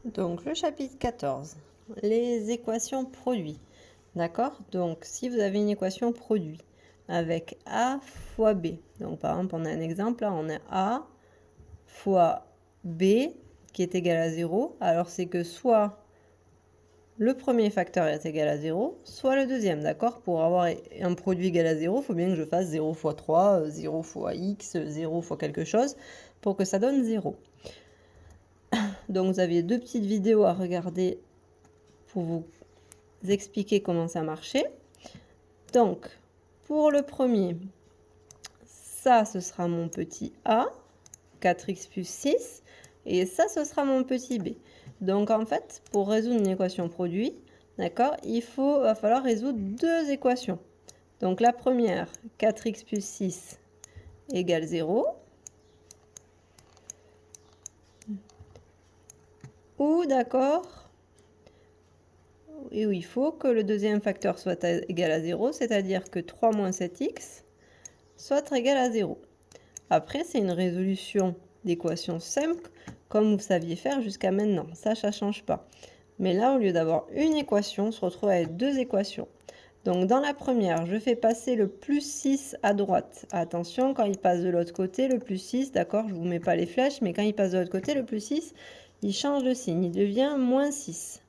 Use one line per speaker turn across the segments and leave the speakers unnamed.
Donc, le chapitre 14, les équations produits. D'accord? Donc, si vous avez une équation produit avec A fois B, donc par exemple, on a un exemple, là, on a A fois B qui est égal à 0, alors c'est que soit le premier facteur est égal à 0, soit le deuxième, d'accord? Pour avoir un produit égal à 0, il faut bien que je fasse 0 fois 3, 0 fois x, 0 fois quelque chose, pour que ça donne 0. Donc vous avez deux petites vidéos à regarder pour vous expliquer comment ça marchait. Donc, pour le premier, ça, ce sera mon petit a, 4x plus 6, et ça, ce sera mon petit b. Donc, en fait, pour résoudre une équation produit, d'accord, va falloir résoudre deux équations. Donc, la première, 4x plus 6 égale 0. Ou, d'accord, et où il faut que le deuxième facteur soit égal à 0, c'est-à-dire que 3 moins 7x soit égal à 0. Après, c'est une résolution d'équation simple, comme vous saviez faire jusqu'à maintenant. Ça ne change pas. Mais là, au lieu d'avoir une équation, on se retrouve avec deux équations. Donc, dans la première, je fais passer le plus 6 à droite. Attention, quand il passe de l'autre côté, le plus 6, d'accord, je ne vous mets pas les flèches, mais quand il passe de l'autre côté, le plus 6, il change de signe, il devient moins 6.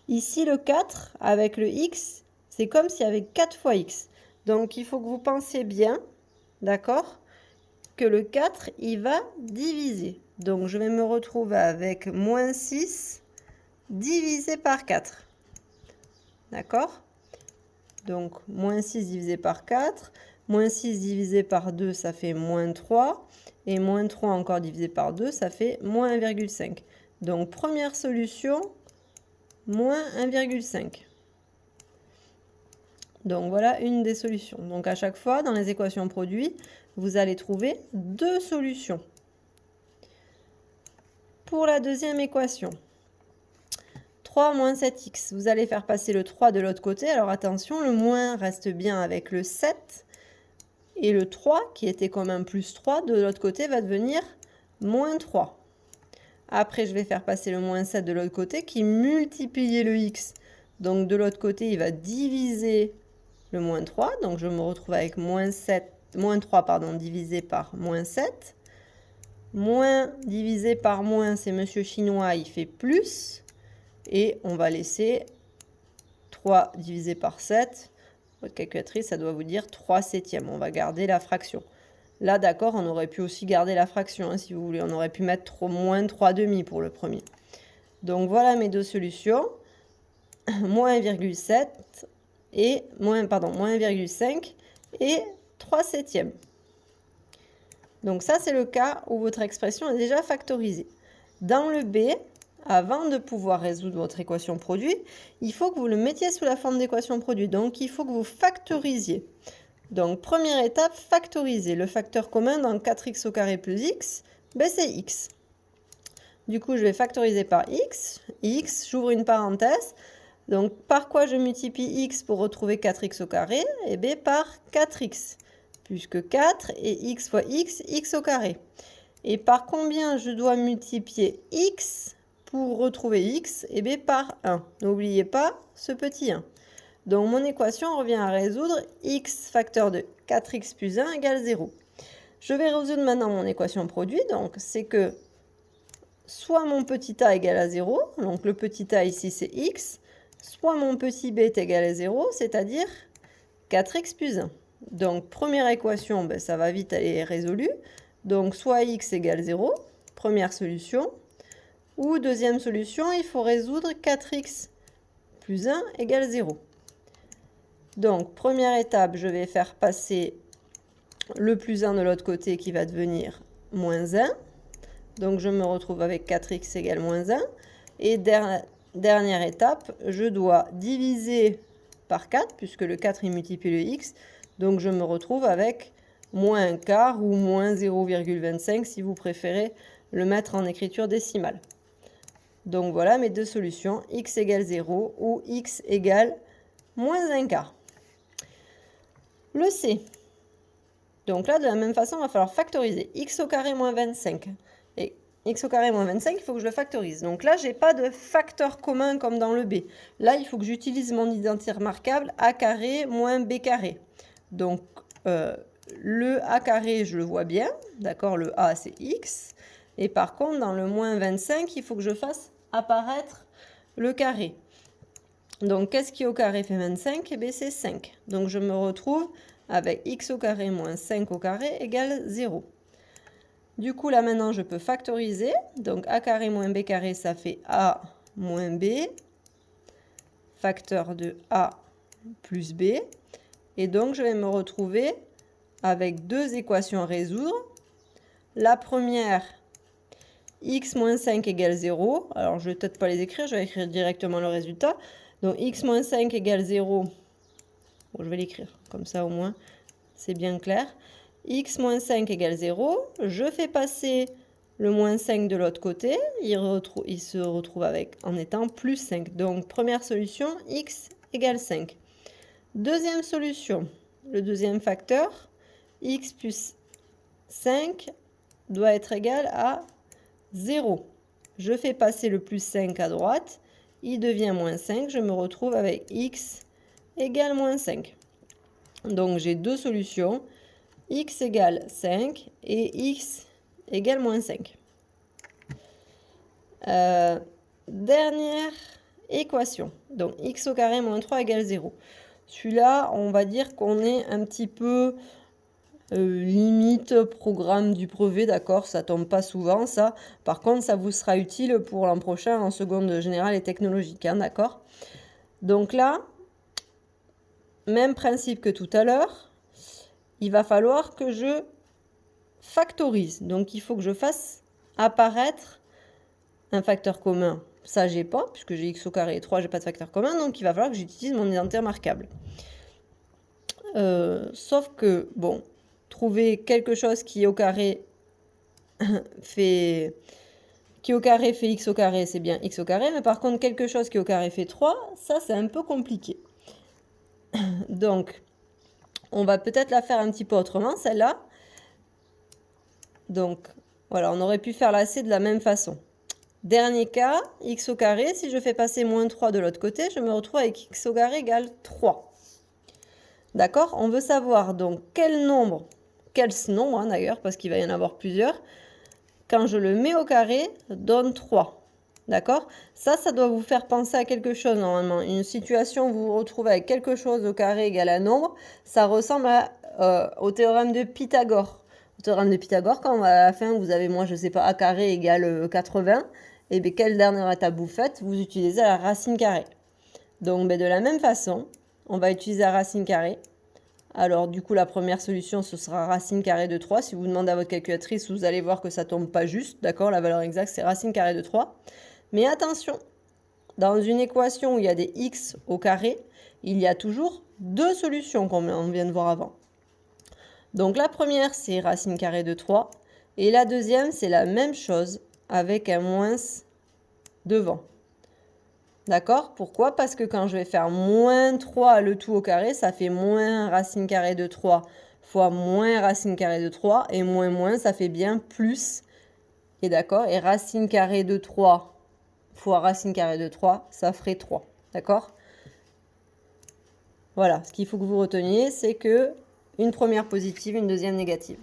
Ici, le 4, avec le x, c'est comme s'il y avait 4 fois x. Donc, il faut que vous pensiez bien, d'accord, que le 4, il va diviser. Donc, je vais me retrouver avec moins 6 divisé par 4. D'accord? Donc, moins 6 divisé par 4. Moins 6 divisé par 2, ça fait moins 3. Et moins 3 encore divisé par 2, ça fait moins 1,5. Donc, première solution, moins 1,5. Donc, voilà une des solutions. Donc, à chaque fois, dans les équations produits, vous allez trouver deux solutions. Pour la deuxième équation, 3 moins 7x, vous allez faire passer le 3 de l'autre côté. Alors attention, le moins reste bien avec le 7. Et le 3, qui était comme un plus 3, de l'autre côté va devenir moins 3. Après, je vais faire passer le moins 7 de l'autre côté qui multiplie le x. Donc de l'autre côté, il va diviser le moins 3. Donc je me retrouve avec moins 3 divisé par moins 7. Moins divisé par moins, c'est monsieur chinois, il fait plus. Et on va laisser 3 divisé par 7. Votre calculatrice, ça doit vous dire 3 septièmes. On va garder la fraction. Là, d'accord, on aurait pu aussi garder la fraction, hein, si vous voulez. On aurait pu mettre moins 3 demi pour le premier. Donc, voilà mes deux solutions. Moins 1,7 et moins 1,5 et 3 septièmes. Donc, ça, c'est le cas où votre expression est déjà factorisée. Dans le B, avant de pouvoir résoudre votre équation produit, il faut que vous le mettiez sous la forme d'équation produit. Donc, il faut que vous factorisiez. Donc, première étape, factoriser. Le facteur commun dans 4x au carré plus x, ben c'est x. Du coup, je vais factoriser par x. X, j'ouvre une parenthèse. Donc, par quoi je multiplie x pour retrouver 4x au carré? Eh bien, par 4x. Puisque 4 et x fois x, x au carré. Et par combien je dois multiplier x pour retrouver x? Eh bien, par 1. N'oubliez pas ce petit 1. Donc, mon équation revient à résoudre x facteur de 4x plus 1 égale 0. Je vais résoudre maintenant mon équation produit. Donc, c'est que soit mon petit a égale à 0, donc le petit a ici c'est x, soit mon petit b est égal à 0, c'est-à-dire 4x plus 1. Donc, première équation, ben, ça va vite aller résolu. Donc, soit x égale 0, première solution. Ou deuxième solution, il faut résoudre 4x plus 1 égale 0. Donc, première étape, je vais faire passer le plus 1 de l'autre côté qui va devenir moins 1. Donc, je me retrouve avec 4x égale moins 1. Et dernière étape, je dois diviser par 4, puisque le 4, il multiplie le x. Donc, je me retrouve avec moins un quart ou moins 0,25 si vous préférez le mettre en écriture décimale. Donc, voilà mes deux solutions, x égale 0 ou x égale moins un quart. Le C. Donc là, de la même façon, il va falloir factoriser x au carré moins 25. Et x au carré moins 25, il faut que je le factorise. Donc là, j'ai pas de facteur commun comme dans le b. Là, il faut que j'utilise mon identité remarquable a carré moins b carré. Donc, le a carré, je le vois bien. D'accord, le a, c'est x. Et par contre, dans le moins 25, il faut que je fasse apparaître le carré. Donc, qu'est-ce qui au carré fait 25? Eh bien, c'est 5. Donc, je me retrouve avec x au carré moins 5 au carré égale 0. Du coup, là, maintenant, je peux factoriser. Donc, a carré moins b carré, ça fait a moins b. Facteur de a plus b. Et donc, je vais me retrouver avec deux équations à résoudre. La première, x moins 5 égale 0. Alors, je ne vais peut-être pas les écrire, je vais écrire directement le résultat. Donc, x moins 5 égale 0. Bon, je vais l'écrire, comme ça au moins, c'est bien clair. X moins 5 égale 0. Je fais passer le moins 5 de l'autre côté. Il se retrouve en étant plus 5. Donc, première solution, x égale 5. Deuxième solution, le deuxième facteur, x plus 5 doit être égal à 0. Je fais passer le plus 5 à droite. Il devient moins 5. Je me retrouve avec x égale moins 5. Donc, j'ai deux solutions. X égale 5 et x égale moins 5. Dernière équation. Donc, x au carré moins 3 égale 0. Celui-là, on va dire qu'on est un petit peu limite programme du brevet, d'accord? Ça tombe pas souvent, ça. Par contre, ça vous sera utile pour l'an prochain en seconde générale et technologique, hein, d'accord? Donc là, même principe que tout à l'heure, il va falloir que je factorise. Donc, il faut que je fasse apparaître un facteur commun. Ça, j'ai pas, puisque j'ai x au carré et 3, j'ai pas de facteur commun. Donc, il va falloir que j'utilise mon identité remarquable. Sauf que, bon, trouver quelque chose qui au carré fait x au carré, c'est bien x au carré. Mais par contre, quelque chose qui au carré fait 3, ça, c'est un peu compliqué. Donc, on va peut-être la faire un petit peu autrement, celle-là. Donc, voilà, on aurait pu faire la C de la même façon. Dernier cas, x au carré, si je fais passer moins 3 de l'autre côté, je me retrouve avec x au carré égale 3. D'accord? On veut savoir donc quel nombre hein, d'ailleurs, parce qu'il va y en avoir plusieurs, quand je le mets au carré, donne 3. D'accord? Ça doit vous faire penser à quelque chose normalement. Une situation où vous vous retrouvez avec quelque chose au carré égal à un nombre, ça ressemble au théorème de Pythagore. Au théorème de Pythagore, quand à la fin vous avez, moi je sais pas, a carré égale 80, et bien quelle dernière étape vous faites? Vous utilisez la racine carrée. Donc de la même façon, on va utiliser la racine carrée. Alors du coup la première solution ce sera racine carrée de 3. Si vous demandez à votre calculatrice, vous allez voir que ça tombe pas juste. D'accord? La valeur exacte c'est racine carrée de 3. Mais attention, dans une équation où il y a des x au carré, il y a toujours deux solutions comme on vient de voir avant. Donc la première c'est racine carrée de 3 et la deuxième c'est la même chose avec un moins devant. D'accord? Pourquoi? Parce que quand je vais faire moins 3 le tout au carré, ça fait moins racine carrée de 3 fois moins racine carrée de 3 et moins, ça fait bien plus. Et d'accord? Et racine carrée de 3 fois racine carrée de 3, ça ferait 3. D'accord? Voilà, ce qu'il faut que vous reteniez, c'est que une première positive, une deuxième négative.